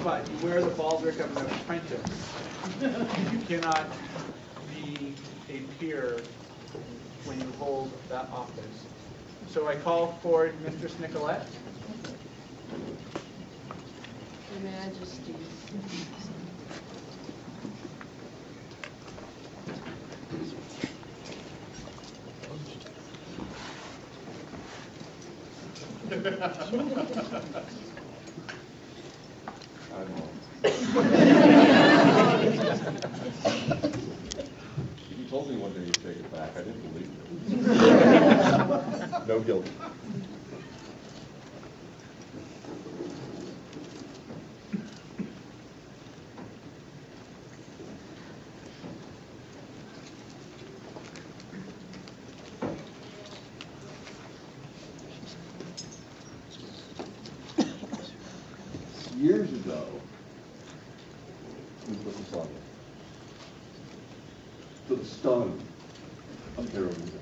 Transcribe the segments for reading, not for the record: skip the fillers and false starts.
but you wear the baldric of an apprentice. You cannot be a peer when you hold that office. So I call forward Mistress Nicolette. Your Majesty. You told me one day you'd take it back. I didn't believe you. No guilt. Years ago, we put this on to the stun of heroism.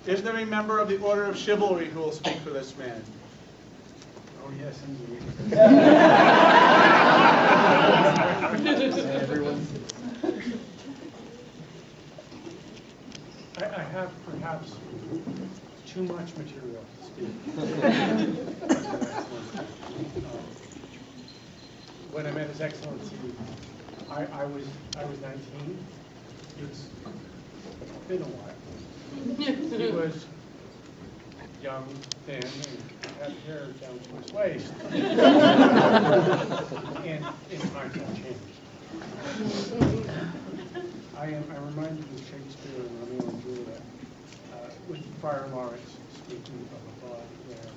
Is there a member of the Order of Chivalry who will speak for this man? Oh, yes, indeed. Everyone. I have perhaps too much material to speak. When I met His Excellency, I was 19. It's been a while. He was young, thin, and had hair down to his waist. And times have changed. I reminded of Shakespeare and Romeo and Juliet, with Friar Lawrence speaking of a God where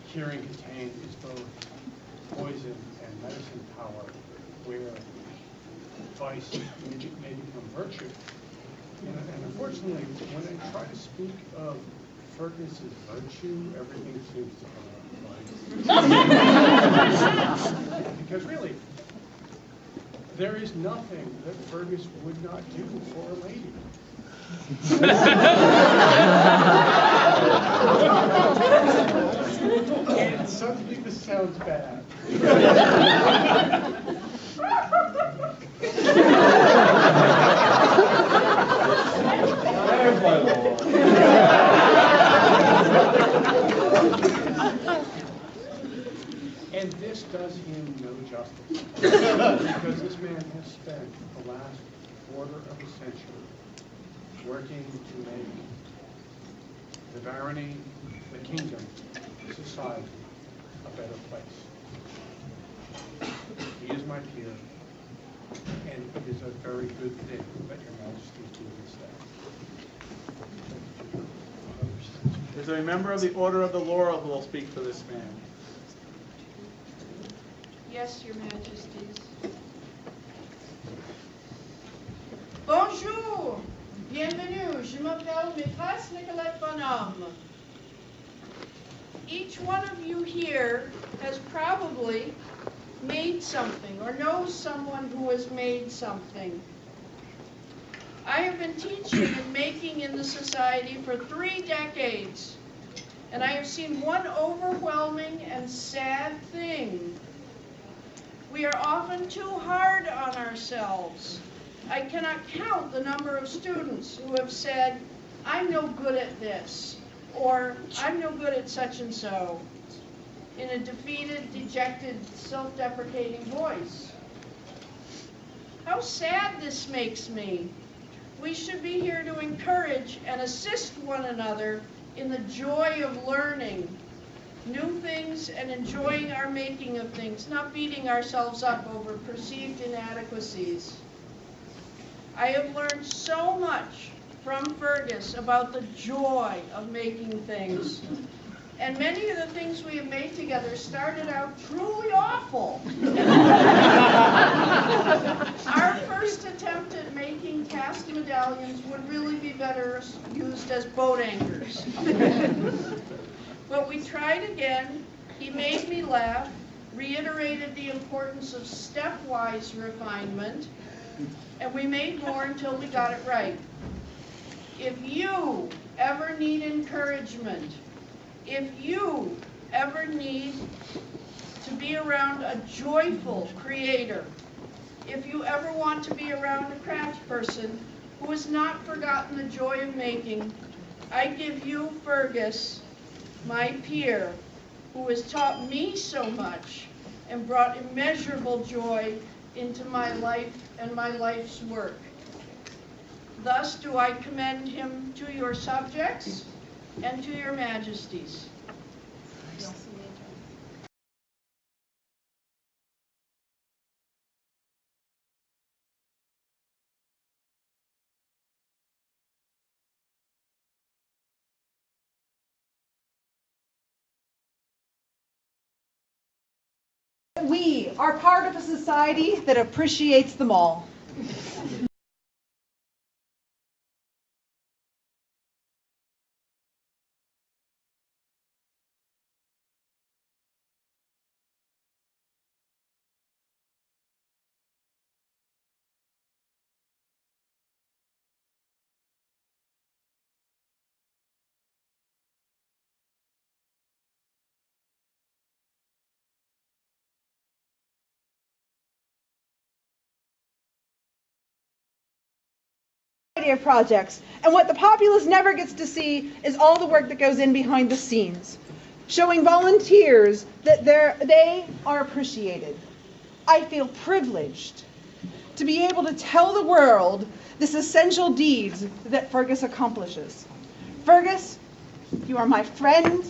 hearing contained is both poison and medicine power, where vice may become virtue. And unfortunately, when I try to speak of Fergus's virtue, everything seems to come out right. Because really, there is nothing that Fergus would not do for a lady. And suddenly this sounds bad. And this does him no justice, because this man has spent the last quarter of a century working to make the barony, the kingdom, society a better place. He is my peer, and it is a very good thing that Your Majesty do this day. Is there a member of the Order of the Laurel who will speak for this man? Yes, Your Majesties. Bonjour, bienvenue. Je m'appelle Maîtresse Nicolette Bonhomme. Each one of you here has probably made something or knows someone who has made something. I have been teaching and making in the society for 3 decades, and I have seen one overwhelming and sad thing. We are often too hard on ourselves. I cannot count the number of students who have said, I'm no good at this, or I'm no good at such and so, in a defeated, dejected, self-deprecating voice. How sad this makes me. We should be here to encourage and assist one another in the joy of learning new things and enjoying our making of things, not beating ourselves up over perceived inadequacies. I have learned so much from Fergus about the joy of making things. And many of the things we have made together started out truly awful. Our first attempt at making cast medallions would really be better used as boat anchors. But we tried again. He made me laugh, reiterated the importance of stepwise refinement, and we made more until we got it right. If you ever need encouragement, if you ever need to be around a joyful creator, if you ever want to be around a craft person who has not forgotten the joy of making, I give you, Fergus, my peer, who has taught me so much and brought immeasurable joy into my life and my life's work. Thus do I commend him to your subjects and to your majesties. We are part of a society that appreciates them all. Of projects, and what the populace never gets to see is all the work that goes in behind the scenes, showing volunteers that they are appreciated. I feel privileged to be able to tell the world this essential deeds that Fergus accomplishes. Fergus, you are my friend,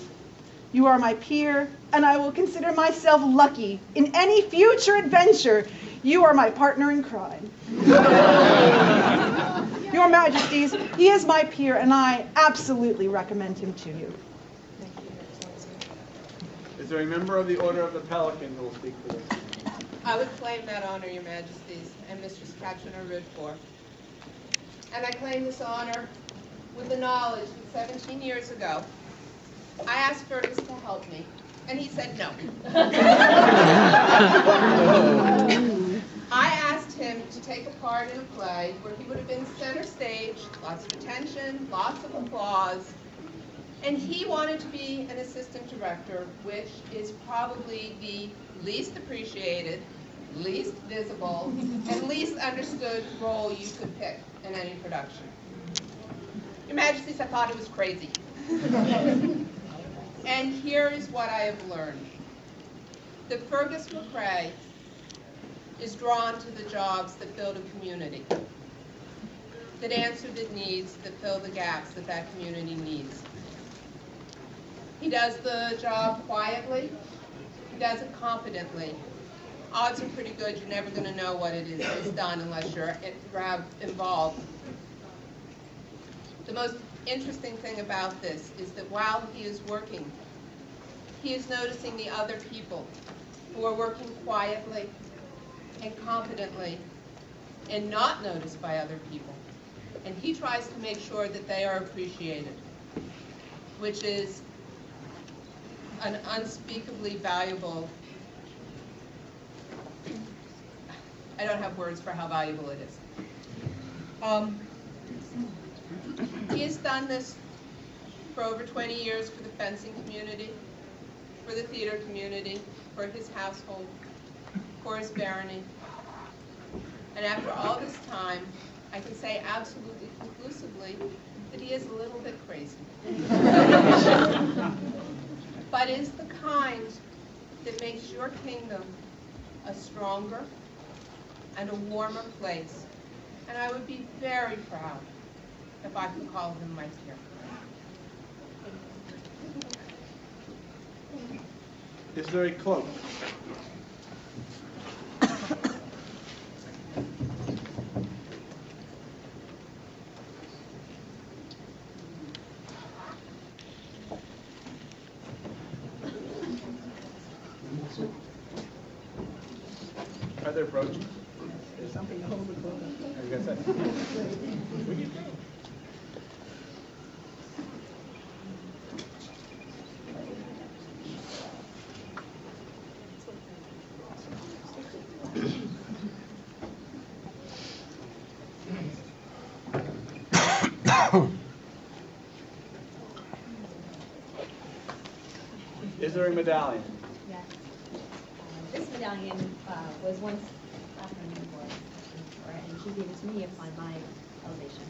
you are my peer, and I will consider myself lucky in any future adventure. You are my partner in crime. Your Majesties, he is my peer, and I absolutely recommend him to you. Thank you. Is there a member of the Order of the Pelican who will speak for this? I would claim that honor, Your Majesties, and Mr. Scatchner root for. And I claim this honor with the knowledge that 17 years ago, I asked Fergus to help me, and he said no. I asked him to take a part in a play where he would have been center stage, lots of attention, lots of applause, and he wanted to be an assistant director, which is probably the least appreciated, least visible, and least understood role you could pick in any production. Your Majesties, I thought it was crazy. And here is what I have learned. That Fergus McCrae is drawn to the jobs that build a community, that answer the needs, that fill the gaps that that community needs. He does the job quietly, he does it competently. Odds are pretty good you're never going to know what it is he's done unless you're involved. The most interesting thing about this is that while he is working, he is noticing the other people who are working quietly and competently and not noticed by other people. And he tries to make sure that they are appreciated, which is an unspeakably valuable, I don't have words for how valuable it is. He has done this for over 20 years for the fencing community, for the theater community, for his household, for his barony. And after all this time, I can say absolutely conclusively that he is a little bit crazy. But is the kind that makes your kingdom a stronger and a warmer place. And I would be very proud if I could call him my peer. Is there a cloak? other brooches? Is something to hold the clothes? Are you gonna say? We can- Is there a medallion? Yes. This medallion was once Catherine Newport, and she gave it to me upon my elevation.